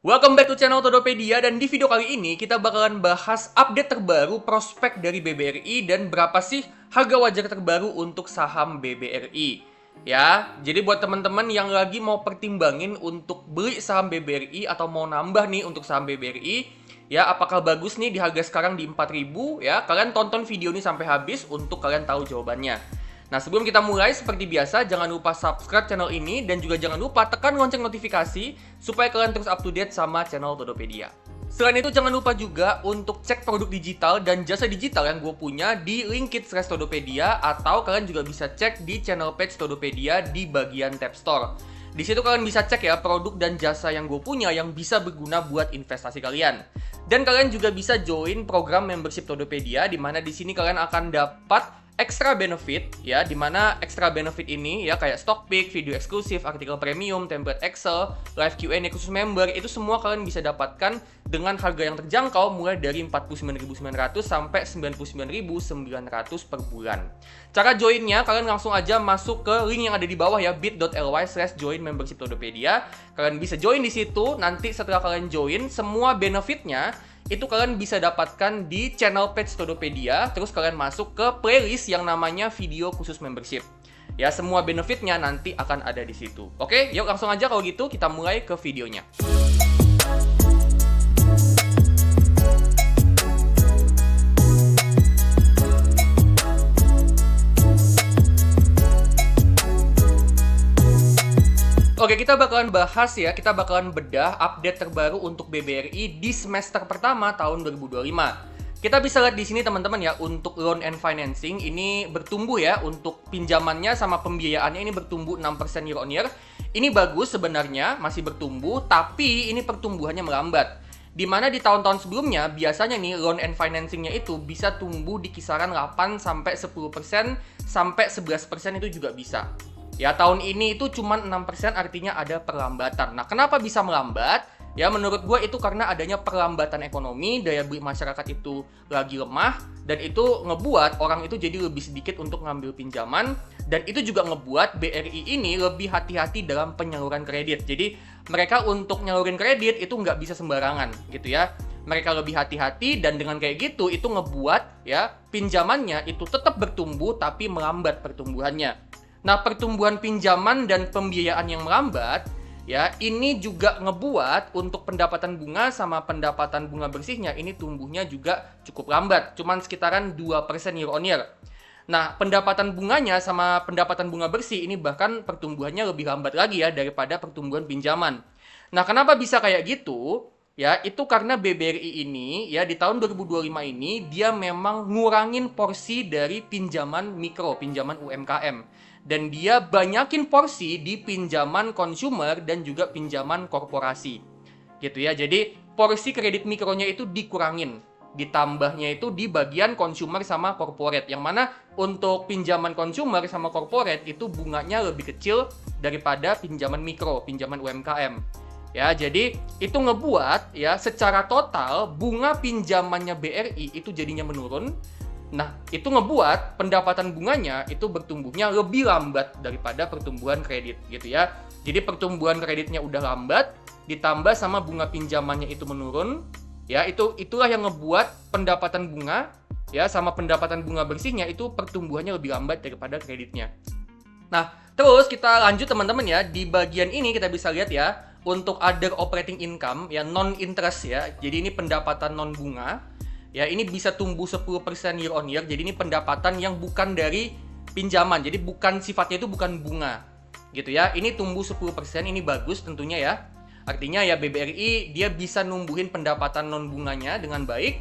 Welcome back to channel Todopedia, dan di video kali ini kita bakalan bahas update terbaru prospek dari BBRI dan berapa sih harga wajar terbaru untuk saham BBRI. Ya, jadi buat teman-teman yang lagi mau pertimbangin untuk beli saham BBRI atau mau nambah nih untuk saham BBRI, ya apakah bagus nih di harga sekarang di 4.000 ya, kalian tonton video ini sampai habis untuk kalian tahu jawabannya. Nah, sebelum kita mulai, seperti biasa, jangan lupa subscribe channel ini dan juga jangan lupa tekan lonceng notifikasi supaya kalian terus up to date sama channel Todopedia. Selain itu, jangan lupa juga untuk cek produk digital dan jasa digital yang gue punya di Linkit/Todopedia, atau kalian juga bisa cek di channel page Todopedia di bagian tab store. Di situ kalian bisa cek ya produk dan jasa yang gue punya yang bisa berguna buat investasi kalian. Dan kalian juga bisa join program membership Todopedia, di mana di sini kalian akan dapat extra benefit ya, dimana extra benefit ini ya kayak stock pick, video eksklusif, artikel premium, template Excel, live Q&A khusus member, itu semua kalian bisa dapatkan dengan harga yang terjangkau mulai dari 49.900 sampai 99.900 per bulan. Cara joinnya kalian langsung aja masuk ke link yang ada di bawah ya, bit.ly/join membership Todopedia. Kalian bisa join di situ. Nanti setelah kalian join, semua benefitnya itu kalian bisa dapatkan di channel page Todopedia. Terus kalian masuk ke playlist yang namanya video khusus membership. Ya, semua benefitnya nanti akan ada di situ. Oke, yuk langsung aja kalau gitu kita mulai ke videonya. Oke, kita bakalan bahas ya, kita bakalan bedah update terbaru untuk BBRI di semester pertama tahun 2025. Kita bisa lihat di sini teman-teman ya, untuk loan and financing ini bertumbuh ya, untuk pinjamannya sama pembiayaannya ini bertumbuh 6% year on year. Ini bagus sebenarnya, masih bertumbuh, tapi ini pertumbuhannya melambat. Dimana di tahun-tahun sebelumnya, biasanya nih loan and financingnya itu bisa tumbuh di kisaran 8-10%, sampai 11% itu juga bisa. Ya, tahun ini itu cuma 6%, artinya ada perlambatan. Nah, kenapa bisa melambat? Ya, menurut gue itu karena adanya perlambatan ekonomi, daya beli masyarakat itu lagi lemah, dan itu ngebuat orang itu jadi lebih sedikit untuk ngambil pinjaman, dan itu juga ngebuat BRI ini lebih hati-hati dalam penyaluran kredit. Jadi, mereka untuk nyalurin kredit itu nggak bisa sembarangan, gitu ya. Mereka lebih hati-hati, dan dengan kayak gitu, itu ngebuat ya pinjamannya itu tetap bertumbuh, tapi melambat pertumbuhannya. Nah, pertumbuhan pinjaman dan pembiayaan yang melambat, ya, ini juga ngebuat untuk pendapatan bunga sama pendapatan bunga bersihnya ini tumbuhnya juga cukup lambat, cuman sekitaran 2% year on year. Nah, pendapatan bunganya sama pendapatan bunga bersih ini bahkan pertumbuhannya lebih lambat lagi ya daripada pertumbuhan pinjaman. Nah, kenapa bisa kayak gitu? Ya, itu karena BBRI ini ya di tahun 2025 ini dia memang ngurangin porsi dari pinjaman mikro, pinjaman UMKM. Dan dia banyakin porsi di pinjaman consumer dan juga pinjaman korporasi. Gitu ya. Jadi porsi kredit mikronya itu dikurangin. Ditambahnya itu di bagian consumer sama corporate. Yang mana untuk pinjaman consumer sama corporate itu bunganya lebih kecil daripada pinjaman mikro, pinjaman UMKM. Ya, jadi itu ngebuat ya secara total bunga pinjamannya BRI itu jadinya menurun. Nah, itu ngebuat pendapatan bunganya itu bertumbuhnya lebih lambat daripada pertumbuhan kredit gitu ya. Jadi pertumbuhan kreditnya udah lambat, ditambah sama bunga pinjamannya itu menurun, ya itulah yang ngebuat pendapatan bunga ya sama pendapatan bunga bersihnya itu pertumbuhannya lebih lambat daripada kreditnya. Nah, terus kita lanjut teman-teman ya, di bagian ini kita bisa lihat ya, untuk other operating income ya non interest ya. Jadi ini pendapatan non bunga. Ya, ini bisa tumbuh 10% year on year. Jadi ini pendapatan yang bukan dari pinjaman. Jadi bukan sifatnya itu bukan bunga. Gitu ya. Ini tumbuh 10%, ini bagus tentunya ya. Artinya ya BBRI dia bisa numbuhin pendapatan non bunganya dengan baik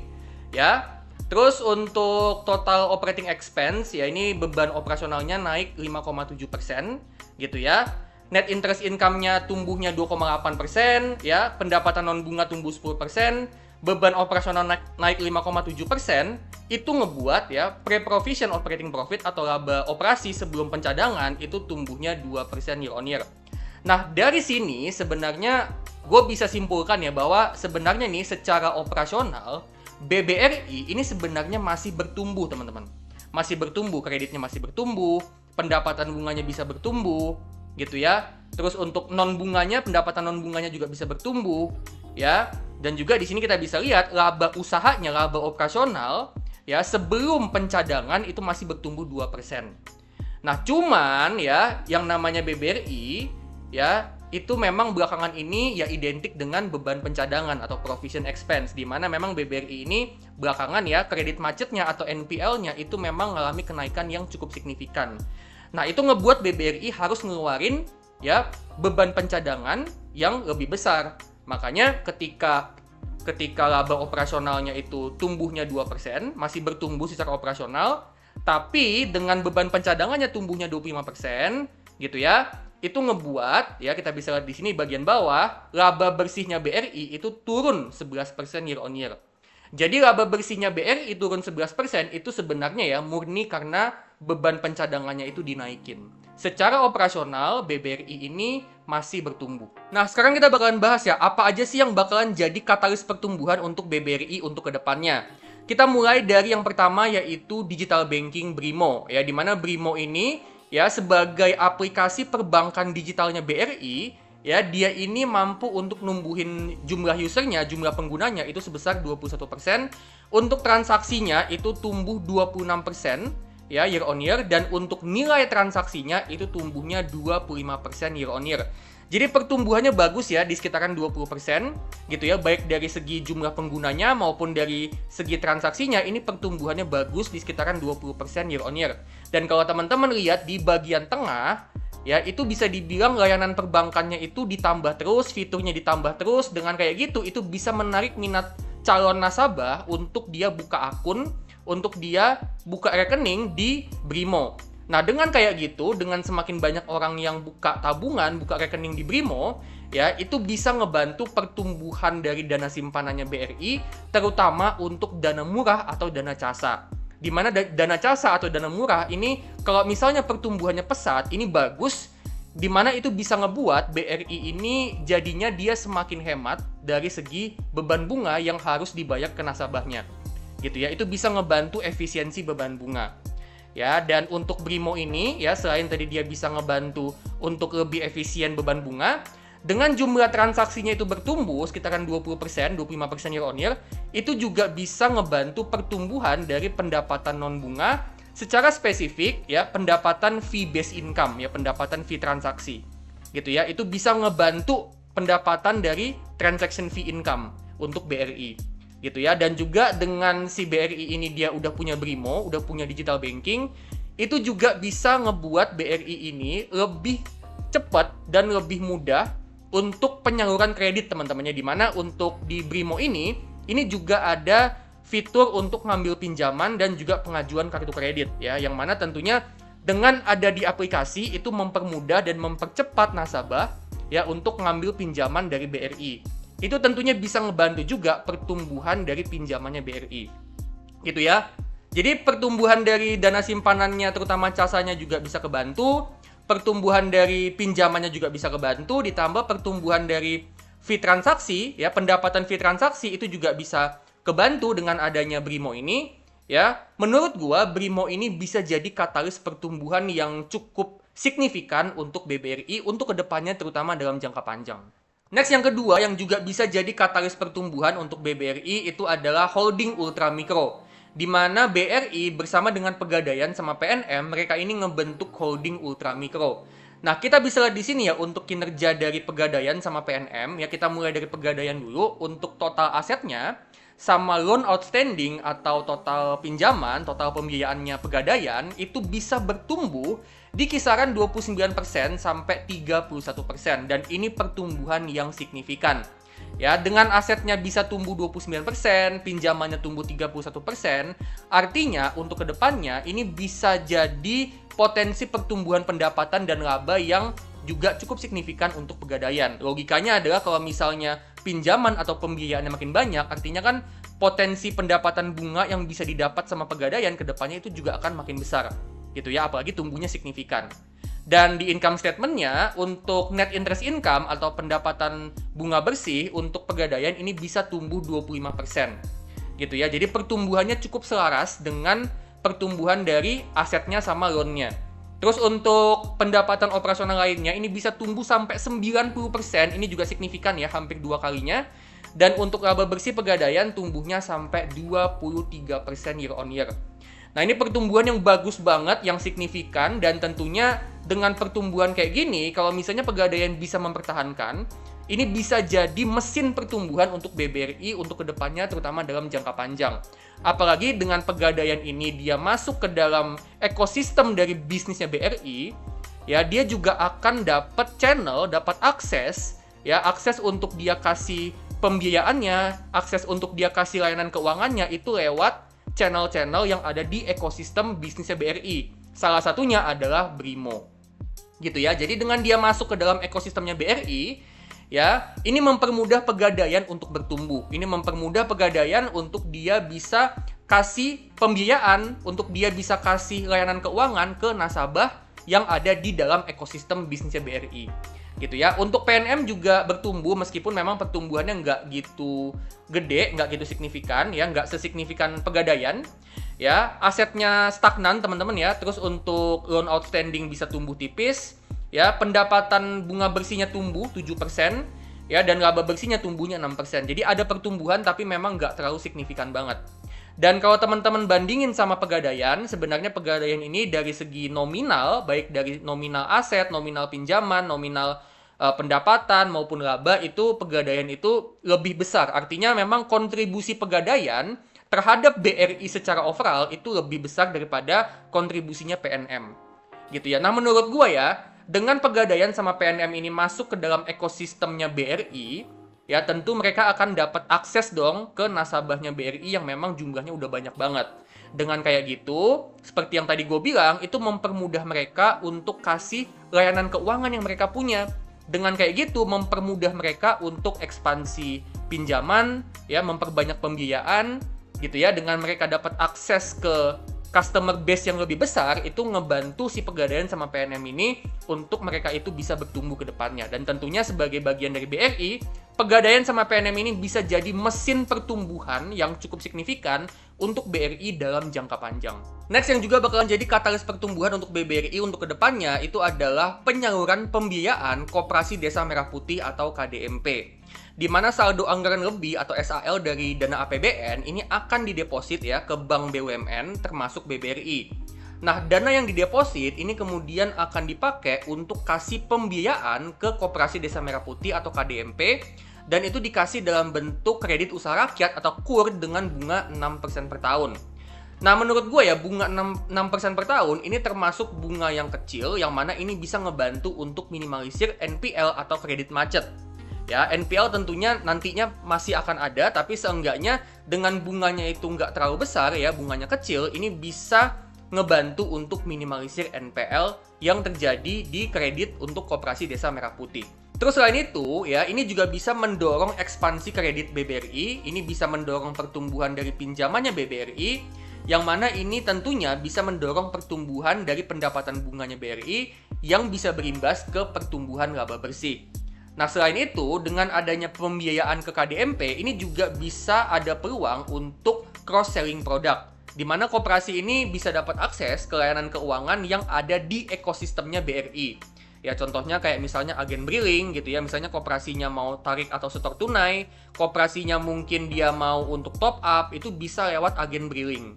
ya. Terus untuk total operating expense ya ini beban operasionalnya naik 5,7% gitu ya. Net interest income-nya tumbuhnya 2,8% ya. Pendapatan non bunga tumbuh 10%. Beban operasional naik 5,7%, itu ngebuat ya pre-provision operating profit atau laba operasi sebelum pencadangan itu tumbuhnya 2% year on year. Nah, dari sini sebenarnya gue bisa simpulkan ya bahwa sebenarnya nih secara operasional BBRI ini sebenarnya masih bertumbuh, teman-teman. Masih bertumbuh, kreditnya masih bertumbuh, pendapatan bunganya bisa bertumbuh, gitu ya. Terus untuk non bunganya, pendapatan non bunganya juga bisa bertumbuh. ya. Dan juga di sini kita bisa lihat laba usahanya, laba operasional ya sebelum pencadangan itu masih bertumbuh 2%. Nah, cuman ya yang namanya BBRI ya itu memang belakangan ini ya identik dengan beban pencadangan atau provision expense, di mana memang BBRI ini belakangan ya kredit macetnya atau NPL-nya itu memang mengalami kenaikan yang cukup signifikan. Nah, itu ngebuat BBRI harus ngeluarin ya beban pencadangan yang lebih besar. Makanya ketika laba operasionalnya itu tumbuhnya 2%, masih bertumbuh secara operasional, tapi dengan beban pencadangannya tumbuhnya 25% gitu ya. Itu ngebuat ya kita bisa lihat di sini bagian bawah, laba bersihnya BRI itu turun 11% year on year. Jadi laba bersihnya BRI turun 11% itu sebenarnya ya murni karena beban pencadangannya itu dinaikin. Secara operasional BBRI ini masih bertumbuh. Nah, sekarang kita bakalan bahas ya apa aja sih yang bakalan jadi katalis pertumbuhan untuk BBRI untuk kedepannya. Kita mulai dari yang pertama yaitu digital banking BRIMO ya, di mana BRIMO ini ya sebagai aplikasi perbankan digitalnya BRI ya, dia ini mampu untuk numbuhin jumlah usernya, jumlah penggunanya itu sebesar 21%. Untuk transaksinya itu tumbuh 26% ya year on year, dan untuk nilai transaksinya itu tumbuhnya 25% year on year. Jadi pertumbuhannya bagus ya di sekitaran 20% gitu ya, baik dari segi jumlah penggunanya maupun dari segi transaksinya ini pertumbuhannya bagus di sekitaran 20% year on year. Dan kalau teman-teman lihat di bagian tengah ya, itu bisa dibilang layanan perbankannya itu ditambah terus, fiturnya ditambah terus. Dengan kayak gitu itu bisa menarik minat calon nasabah untuk dia buka akun, untuk dia buka rekening di BRIMO. Nah, dengan kayak gitu, dengan semakin banyak orang yang buka tabungan, buka rekening di BRIMO, ya, itu bisa ngebantu pertumbuhan dari dana simpanannya BRI, terutama untuk dana murah atau dana casa. Di mana dana casa atau dana murah ini, kalau misalnya pertumbuhannya pesat, ini bagus, di mana itu bisa ngebuat BRI ini jadinya dia semakin hemat dari segi beban bunga yang harus dibayar ke nasabahnya. Gitu ya, itu bisa ngebantu efisiensi beban bunga. Ya, dan untuk BRIMO ini ya selain tadi dia bisa ngebantu untuk lebih efisien beban bunga, dengan jumlah transaksinya itu bertumbuh sekitaran 20%, 25% year on year, itu juga bisa ngebantu pertumbuhan dari pendapatan non bunga, secara spesifik ya pendapatan fee based income ya, pendapatan fee transaksi. Gitu ya, itu bisa ngebantu pendapatan dari transaction fee income untuk BRI. Gitu ya, dan juga dengan si BRI ini dia udah punya BRIMO, udah punya digital banking, itu juga bisa ngebuat BRI ini lebih cepat dan lebih mudah untuk penyaluran kredit teman-temannya, di mana untuk di BRIMO ini juga ada fitur untuk ngambil pinjaman dan juga pengajuan kartu kredit ya, yang mana tentunya dengan ada di aplikasi itu mempermudah dan mempercepat nasabah ya untuk ngambil pinjaman dari BRI. Itu tentunya bisa ngebantu juga pertumbuhan dari pinjamannya BRI. Gitu ya. Jadi pertumbuhan dari dana simpanannya terutama casanya juga bisa kebantu, pertumbuhan dari pinjamannya juga bisa kebantu, ditambah pertumbuhan dari fee transaksi ya, pendapatan fee transaksi itu juga bisa kebantu dengan adanya BRIMO ini ya. Menurut gua BRIMO ini bisa jadi katalis pertumbuhan yang cukup signifikan untuk BBRI untuk kedepannya terutama dalam jangka panjang. Next, yang kedua yang juga bisa jadi katalis pertumbuhan untuk BBRI itu adalah holding ultramikro, di mana BRI bersama dengan Pegadaian sama PNM mereka ini ngebentuk holding ultramikro. Nah, kita bisa lihat di sini ya untuk kinerja dari Pegadaian sama PNM ya, kita mulai dari Pegadaian dulu. Untuk total asetnya sama loan outstanding atau total pinjaman, total pembiayaannya Pegadaian itu bisa bertumbuh di kisaran 29% sampai 31%, dan ini pertumbuhan yang signifikan. Ya, dengan asetnya bisa tumbuh 29%, pinjamannya tumbuh 31%, artinya untuk kedepannya ini bisa jadi potensi pertumbuhan pendapatan dan laba yang juga cukup signifikan untuk Pegadaian. Logikanya adalah kalau misalnya pinjaman atau pembiayaannya makin banyak, artinya kan potensi pendapatan bunga yang bisa didapat sama Pegadaian kedepannya itu juga akan makin besar. Gitu ya, apalagi tumbuhnya signifikan. Dan di income statement-nya untuk net interest income atau pendapatan bunga bersih untuk Pegadaian ini bisa tumbuh 25%. Gitu ya. Jadi pertumbuhannya cukup selaras dengan pertumbuhan dari asetnya sama loan-nya. Terus untuk pendapatan operasional lainnya ini bisa tumbuh sampai 90%, ini juga signifikan ya, hampir 2 kalinya. Dan untuk laba bersih Pegadaian tumbuhnya sampai 23% year on year. Nah, ini pertumbuhan yang bagus banget, yang signifikan, dan tentunya dengan pertumbuhan kayak gini, kalau misalnya Pegadaian bisa mempertahankan, ini bisa jadi mesin pertumbuhan untuk BBRI untuk kedepannya, terutama dalam jangka panjang. Apalagi dengan Pegadaian ini dia masuk ke dalam ekosistem dari bisnisnya BRI, ya dia juga akan dapat channel, dapat akses, ya akses untuk dia kasih pembiayaannya, akses untuk dia kasih layanan keuangannya itu lewat channel-channel yang ada di ekosistem bisnisnya BRI. Salah satunya adalah Brimo. Gitu ya. Jadi dengan dia masuk ke dalam ekosistemnya BRI, ya, ini mempermudah Pegadaian untuk bertumbuh. Ini mempermudah Pegadaian untuk dia bisa kasih pembiayaan, untuk dia bisa kasih layanan keuangan ke nasabah yang ada di dalam ekosistem bisnisnya BRI. Gitu ya. Untuk PNM juga bertumbuh meskipun memang pertumbuhannya nggak gitu gede, nggak gitu signifikan, ya, nggak sesignifikan Pegadaian. Ya, asetnya stagnan teman-teman ya. Terus untuk loan outstanding bisa tumbuh tipis, ya, pendapatan bunga bersihnya tumbuh 7%, ya, dan laba bersihnya tumbuhnya 6%. Jadi ada pertumbuhan tapi memang nggak terlalu signifikan banget. Dan kalau teman-teman bandingin sama Pegadaian, sebenarnya Pegadaian ini dari segi nominal, baik dari nominal aset, nominal pinjaman, nominal pendapatan maupun laba, itu Pegadaian itu lebih besar. Artinya memang kontribusi Pegadaian terhadap BRI secara overall itu lebih besar daripada kontribusinya PNM. Gitu ya. Nah, menurut gua ya, dengan Pegadaian sama PNM ini masuk ke dalam ekosistemnya BRI, ya tentu mereka akan dapat akses dong ke nasabahnya BRI yang memang jumlahnya udah banyak banget. Dengan kayak gitu, seperti yang tadi gue bilang, itu mempermudah mereka untuk kasih layanan keuangan yang mereka punya. Dengan kayak gitu, mempermudah mereka untuk ekspansi pinjaman, ya, memperbanyak pembiayaan, gitu ya. Dengan mereka dapat akses ke customer base yang lebih besar, itu ngebantu si Pegadaian sama PNM ini untuk mereka itu bisa bertumbuh ke depannya. Dan tentunya sebagai bagian dari BRI, Pegadaian sama PNM ini bisa jadi mesin pertumbuhan yang cukup signifikan untuk BRI dalam jangka panjang. Next yang juga bakalan jadi katalis pertumbuhan untuk BBRI untuk kedepannya itu adalah penyaluran pembiayaan Koperasi Desa Merah Putih atau KDMP. Di mana saldo anggaran lebih atau SAL dari dana APBN ini akan dideposit ya ke bank BUMN termasuk BBRI. Nah, dana yang dideposit ini kemudian akan dipakai untuk kasih pembiayaan ke Koperasi Desa Merah Putih atau KDMP, dan itu dikasih dalam bentuk kredit usaha rakyat atau KUR dengan bunga 6% per tahun. Nah, menurut gue ya, bunga 6% per tahun ini termasuk bunga yang kecil, yang mana ini bisa ngebantu untuk minimalisir NPL atau kredit macet. Ya, NPL tentunya nantinya masih akan ada, tapi seenggaknya dengan bunganya itu nggak terlalu besar ya, bunganya kecil, ini bisa ngebantu untuk minimalisir NPL yang terjadi di kredit untuk Koperasi Desa Merah Putih. Terus selain itu, ya, ini juga bisa mendorong ekspansi kredit BBRI, ini bisa mendorong pertumbuhan dari pinjamannya BBRI, yang mana ini tentunya bisa mendorong pertumbuhan dari pendapatan bunganya BRI yang bisa berimbas ke pertumbuhan laba bersih. Nah, selain itu, dengan adanya pembiayaan ke KDMP, ini juga bisa ada peluang untuk cross-selling produk, di mana koperasi ini bisa dapat akses ke layanan keuangan yang ada di ekosistemnya BRI. Ya, contohnya kayak misalnya agen briling gitu ya, misalnya koperasinya mau tarik atau setor tunai, koperasinya mungkin dia mau untuk top up, itu bisa lewat agen briling.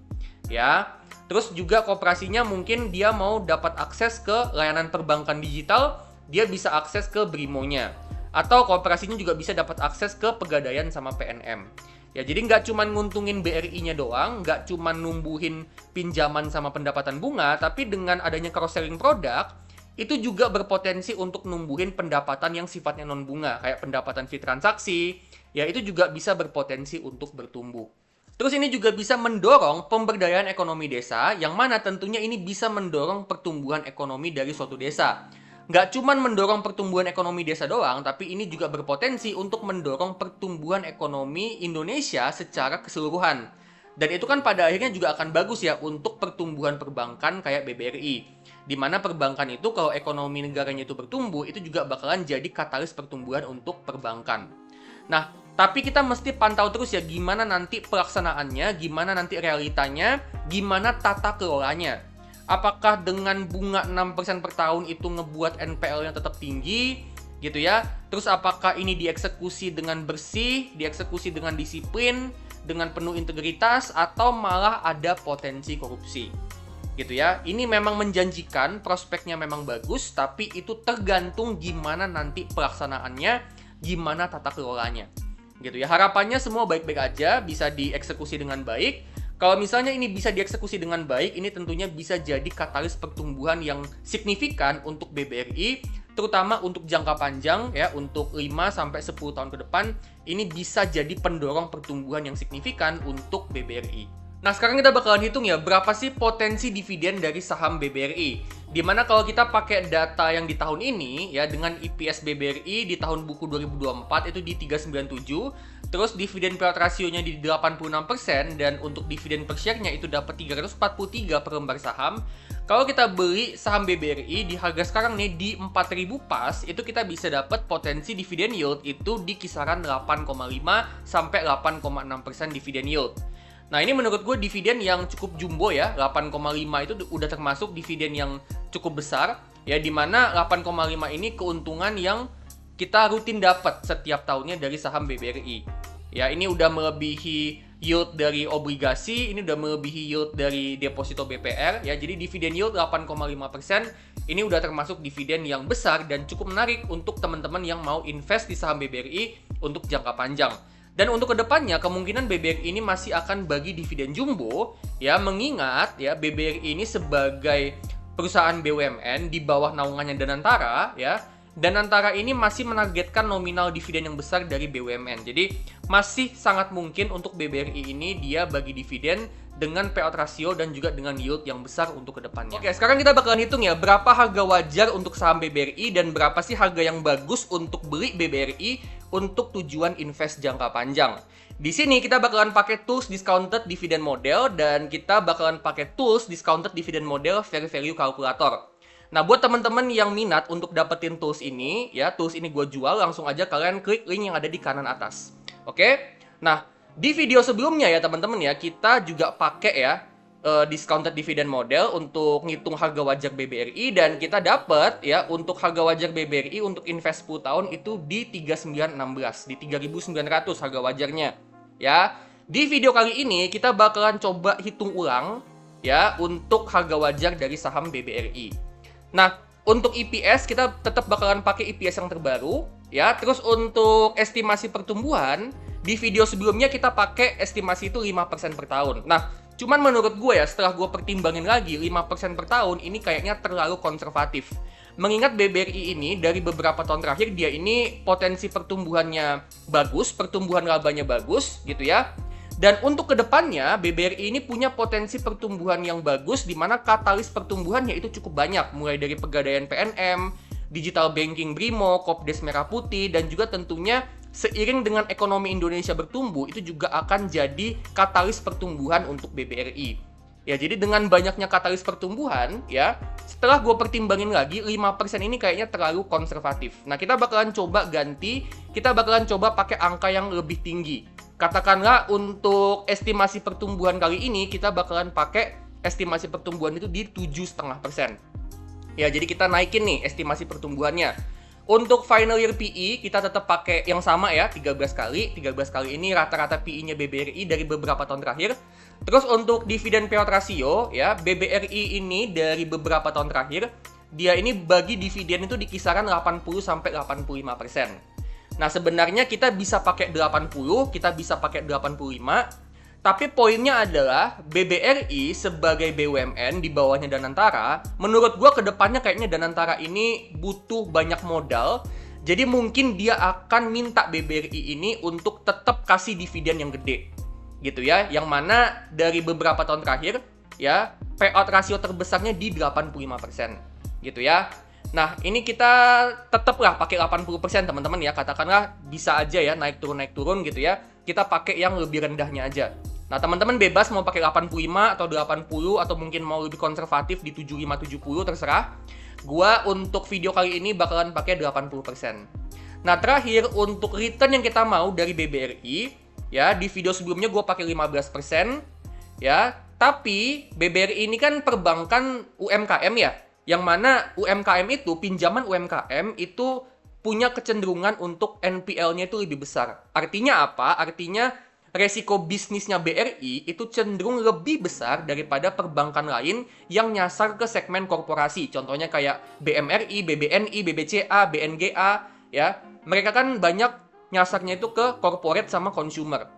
Ya, terus juga koperasinya mungkin dia mau dapat akses ke layanan perbankan digital, dia bisa akses ke Brimonya. Atau koperasinya juga bisa dapat akses ke Pegadaian sama PNM. Ya, jadi nggak cuma nguntungin BRI-nya doang, nggak cuma numbuhin pinjaman sama pendapatan bunga, tapi dengan adanya cross-selling produk, itu juga berpotensi untuk numbuhin pendapatan yang sifatnya non-bunga, kayak pendapatan fee transaksi, ya itu juga bisa berpotensi untuk bertumbuh. Terus ini juga bisa mendorong pemberdayaan ekonomi desa, yang mana tentunya ini bisa mendorong pertumbuhan ekonomi dari suatu desa. Nggak cuma mendorong pertumbuhan ekonomi desa doang, tapi ini juga berpotensi untuk mendorong pertumbuhan ekonomi Indonesia secara keseluruhan. Dan itu kan pada akhirnya juga akan bagus ya untuk pertumbuhan perbankan kayak BBRI. Di mana perbankan itu kalau ekonomi negaranya itu bertumbuh, itu juga bakalan jadi katalis pertumbuhan untuk perbankan. Nah, tapi kita mesti pantau terus ya gimana nanti pelaksanaannya, gimana nanti realitanya, gimana tata kelolanya. Apakah dengan bunga 6% per tahun itu ngebuat NPL-nya tetap tinggi, gitu ya. Terus apakah ini dieksekusi dengan bersih, dieksekusi dengan disiplin, dengan penuh integritas, atau malah ada potensi korupsi, gitu ya. Ini memang menjanjikan, prospeknya memang bagus, tapi itu tergantung gimana nanti pelaksanaannya, gimana tata kelolanya, gitu ya. Harapannya semua baik-baik aja, bisa dieksekusi dengan baik. Kalau misalnya ini bisa dieksekusi dengan baik, ini tentunya bisa jadi katalis pertumbuhan yang signifikan untuk BBRI, terutama untuk jangka panjang ya, untuk 5-10 tahun ke depan, ini bisa jadi pendorong pertumbuhan yang signifikan untuk BBRI. Nah, sekarang kita bakalan hitung ya, berapa sih potensi dividen dari saham BBRI. Dimana kalau kita pakai data yang di tahun ini, ya, dengan EPS BBRI di tahun buku 2024 itu di 397, terus dividen payout rasionya di 86%, dan untuk dividen per share-nya itu dapat 343 per lembar saham. Kalau kita beli saham BBRI di harga sekarang nih di 4.000 pas, itu kita bisa dapat potensi dividen yield itu di kisaran 8,5 sampai 8,6% dividen yield. Nah, ini menurut gue dividen yang cukup jumbo ya, 8,5 itu udah termasuk dividen yang cukup besar, ya, dimana 8,5 ini keuntungan yang kita rutin dapat setiap tahunnya dari saham BBRI. Ya, ini udah melebihi yield dari obligasi, ini udah melebihi yield dari deposito BPR, ya, jadi dividen yield 8,5%, ini udah termasuk dividen yang besar dan cukup menarik untuk teman-teman yang mau invest di saham BBRI untuk jangka panjang. Dan untuk kedepannya, kemungkinan BBRI ini masih akan bagi dividen jumbo, ya, mengingat ya BBRI ini sebagai perusahaan BUMN di bawah naungannya Danantara, ya, Danantara ini masih menargetkan nominal dividen yang besar dari BUMN. Jadi masih sangat mungkin untuk BBRI ini dia bagi dividen dengan payout ratio dan juga dengan yield yang besar untuk kedepannya. Oke, sekarang kita bakalan hitung ya, berapa harga wajar untuk saham BBRI dan berapa sih harga yang bagus untuk beli BBRI untuk tujuan invest jangka panjang. Di sini kita bakalan pakai tools discounted dividend model dan kita bakalan pakai tools discounted dividend model fair value calculator. Nah, buat teman-teman yang minat untuk dapetin tools ini, ya, tools ini gue jual, langsung aja kalian klik link yang ada di kanan atas. Oke? Nah, di video sebelumnya ya teman-teman ya, kita juga pakai ya discounted dividend model untuk ngitung harga wajar BBRI, dan kita dapat ya untuk harga wajar BBRI untuk invest 10 tahun itu di 3916, di 3.900 harga wajarnya. Ya, di video kali ini kita bakalan coba hitung ulang ya untuk harga wajar dari saham BBRI. Nah, untuk EPS kita tetap bakalan pakai EPS yang terbaru ya. Terus untuk estimasi pertumbuhan di video sebelumnya kita pakai estimasi itu 5% per tahun. Nah, cuman menurut gue ya, setelah gue pertimbangin lagi 5% per tahun ini kayaknya terlalu konservatif. Mengingat BBRI ini dari beberapa tahun terakhir dia ini potensi pertumbuhannya bagus, pertumbuhan labanya bagus gitu ya. Dan untuk kedepannya, BBRI ini punya potensi pertumbuhan yang bagus, di mana katalis pertumbuhannya itu cukup banyak, mulai dari Pegadaian PNM, digital banking Brimo, Kopdes Merah Putih, dan juga tentunya seiring dengan ekonomi Indonesia bertumbuh, itu juga akan jadi katalis pertumbuhan untuk BBRI. Ya, jadi dengan banyaknya katalis pertumbuhan, ya, setelah gue pertimbangin lagi, 5% ini kayaknya terlalu konservatif. Nah, kita bakalan coba ganti, kita bakalan coba pakai angka yang lebih tinggi. Katakanlah untuk estimasi pertumbuhan kali ini kita bakalan pakai estimasi pertumbuhan itu di 7,5%. Ya, jadi kita naikin nih estimasi pertumbuhannya. Untuk final year PE kita tetap pakai yang sama ya, 13 kali. 13 kali ini rata-rata PE-nya BBRI dari beberapa tahun terakhir. Terus untuk dividen payout ratio ya, BBRI ini dari beberapa tahun terakhir dia ini bagi dividen itu di kisaran 80 sampai 85%. Nah, sebenarnya kita bisa pakai 80, kita bisa pakai 85, tapi poinnya adalah BBRI sebagai BUMN di bawahnya Danantara, menurut gua kedepannya kayaknya Danantara ini butuh banyak modal, jadi mungkin dia akan minta BBRI ini untuk tetap kasih dividen yang gede, gitu ya, yang mana dari beberapa tahun terakhir, ya, payout rasio terbesarnya di 85%, gitu ya. Nah, ini kita tetaplah pakai 80% teman-teman ya. Katakanlah bisa aja ya naik turun gitu ya. Kita pakai yang lebih rendahnya aja. Nah, teman-teman bebas mau pakai 85 atau 80 atau mungkin mau lebih konservatif di 75-70 terserah. Gua untuk video kali ini bakalan pakai 80%. Nah, terakhir untuk return yang kita mau dari BBRI ya, di video sebelumnya gua pakai 15% ya. Tapi BBRI ini kan perbankan UMKM ya. Yang mana UMKM itu, pinjaman UMKM itu punya kecenderungan untuk NPL-nya itu lebih besar. Artinya apa? Artinya resiko bisnisnya BRI itu cenderung lebih besar daripada perbankan lain yang nyasar ke segmen korporasi. Contohnya kayak BMRI, BBNI, BBCA, BNGA, ya. Mereka kan banyak nyasarnya itu ke corporate sama consumer.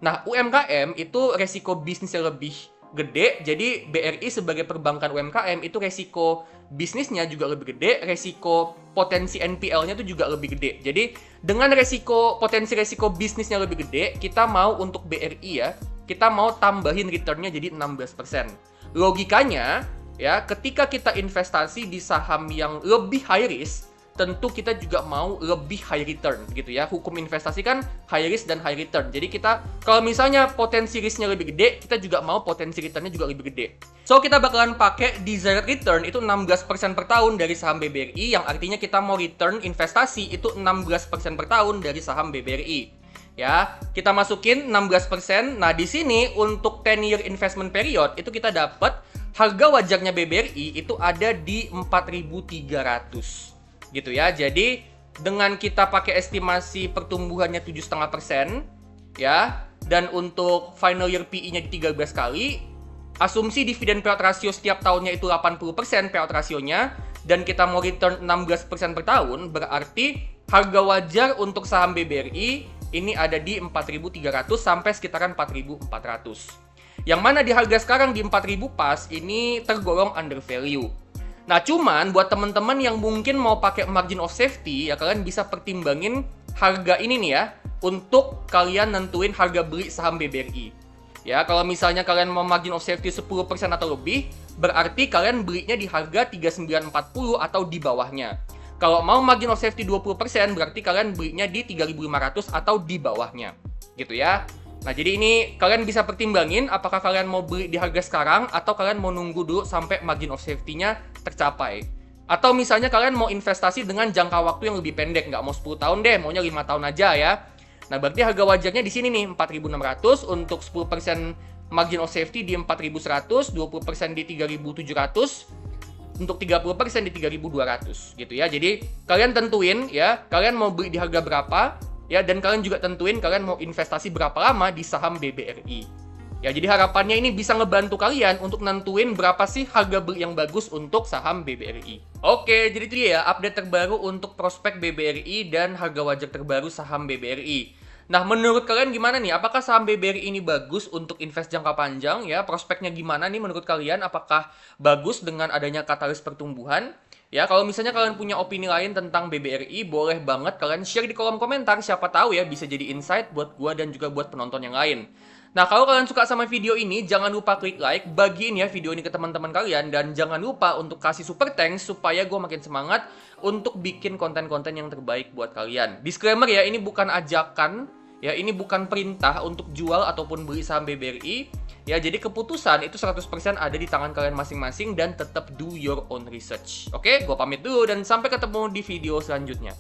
Nah, UMKM itu resiko bisnisnya lebih gede, jadi BRI sebagai perbankan UMKM itu resiko bisnisnya juga lebih gede, resiko potensi NPL-nya itu juga lebih gede. Jadi, dengan potensi resiko bisnisnya lebih gede, kita mau untuk BRI ya, kita mau tambahin return-nya jadi 16%. Logikanya, ya, ketika kita investasi di saham yang lebih high risk, tentu kita juga mau lebih high return gitu ya. Hukum investasi kan high risk dan high return. Jadi kita kalau misalnya potensi risknya lebih gede, kita juga mau potensi returnnya juga lebih gede. So kita bakalan pakai desired return itu 16% per tahun dari saham BBRI, yang artinya kita mau return investasi itu 16% per tahun dari saham BBRI. Ya, kita masukin 16%. Nah, di sini untuk 10-year investment period itu kita dapat harga wajarnya BBRI itu ada di 4.300. Gitu ya. Jadi dengan kita pakai estimasi pertumbuhannya 7,5% ya, dan untuk final year PE-nya di 13 kali, asumsi dividen payout ratio setiap tahunnya itu 80% payout rasionya, dan kita mau return 16% per tahun, berarti harga wajar untuk saham BBRI ini ada di 4.300 sampai sekitaran 4.400. Yang mana di harga sekarang di 4.000 pas ini tergolong under value. Nah, cuman buat teman-teman yang mungkin mau pakai margin of safety, ya kalian bisa pertimbangin harga ini nih ya, untuk kalian nentuin harga beli saham BBRI. Ya, kalau misalnya kalian mau margin of safety 10% atau lebih, berarti kalian belinya di harga 3940 atau di bawahnya. Kalau mau margin of safety 20%, berarti kalian belinya di 3500 atau di bawahnya. Gitu ya. Nah, jadi ini kalian bisa pertimbangin apakah kalian mau beli di harga sekarang atau kalian mau nunggu dulu sampai margin of safety-nya tercapai. Atau misalnya kalian mau investasi dengan jangka waktu yang lebih pendek, nggak mau 10 tahun deh, maunya 5 tahun aja ya. Nah, berarti harga wajarnya di sini nih, 4.600, untuk 10% margin of safety di 4.100, 20% di 3.700, untuk 30% di 3.200 gitu ya. Jadi kalian tentuin ya, kalian mau beli di harga berapa ya, dan kalian juga tentuin kalian mau investasi berapa lama di saham BBRI. Ya, jadi harapannya ini bisa ngebantu kalian untuk nentuin berapa sih harga beli yang bagus untuk saham BBRI. Oke, jadi itu dia ya update terbaru untuk prospek BBRI dan harga wajar terbaru saham BBRI. Nah, menurut kalian gimana nih? Apakah saham BBRI ini bagus untuk invest jangka panjang ya? Prospeknya gimana nih menurut kalian? Apakah bagus dengan adanya katalis pertumbuhan? Ya, kalau misalnya kalian punya opini lain tentang BBRI, boleh banget kalian share di kolom komentar. Siapa tahu ya bisa jadi insight buat gua dan juga buat penonton yang lain. Nah, kalau kalian suka sama video ini, jangan lupa klik like, bagiin ya video ini ke teman-teman kalian, dan jangan lupa untuk kasih super thanks supaya gue makin semangat untuk bikin konten-konten yang terbaik buat kalian. Disclaimer ya, ini bukan ajakan, ya ini bukan perintah untuk jual ataupun beli saham BBRI. Ya, jadi keputusan itu 100% ada di tangan kalian masing-masing dan tetap do your own research. Oke, gue pamit dulu dan sampai ketemu di video selanjutnya.